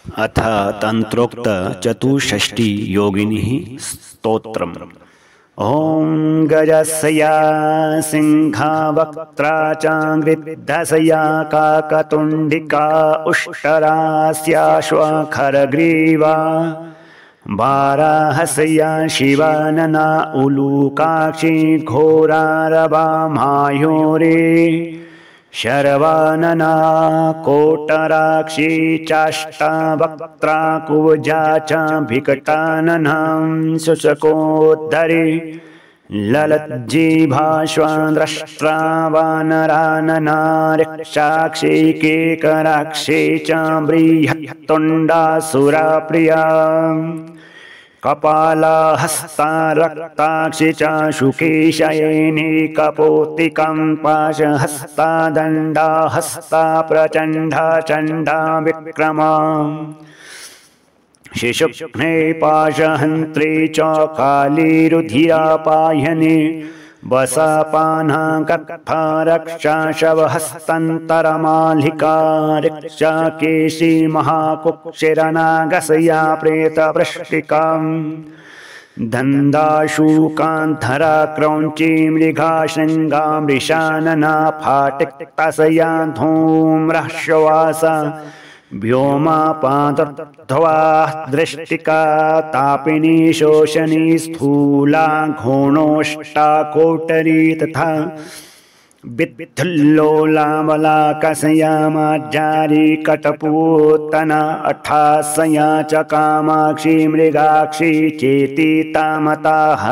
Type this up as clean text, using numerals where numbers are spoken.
अथ तंत्रोक्त चतुष्षष्टि योगिनी स्तोत्रम्। ओं गजस्या सिंहावक्त्रा चांग्रिद्धसया काकतुंडिका उष्टरास्याश्वखरग्रीवा वाराहस्या शिवानना उलूकाक्षी घोरारवा मायूरी शर्वानना कोटराक्षी चाष्टावक्त्रा कुब्जा च विकटाननां शुशकोद्धरी ललज्जिह्वाश्वद्रष्ट्रा वानरानना रक्षाक्षी केकराक्षी च बृहत्तुण्डासुरप्रिया कपाला हस्ता रक्ताक्षी च शुकेशयिनी कपोतिकं पाशहस्ता दण्डा हस्ता प्रचण्डा चण्डा विक्रमा शिशुघ्ने पाशहन्त्री च काली रुधिरापायने वसापाना कत्था रक्षा शवहस्तन्तरमालिका रक्षा केशी महाकुक्षिरनागस्या प्रेतवृष्टिकाम् दन्दाशूकान्धरा क्रौञ्ची मृगा शृङ्गा मृषानना फाटिक्तसया धूम्रश्वासा व्योमापादध्वा दृष्टिका तापिनी शोषणी स्थूला घोणोष्टा कोटरी तथा विद्धुल्लोलामलाकसया माज्जारी कटपूतना अठास्या च कामाक्षी मृगाक्षी चेति तामताः।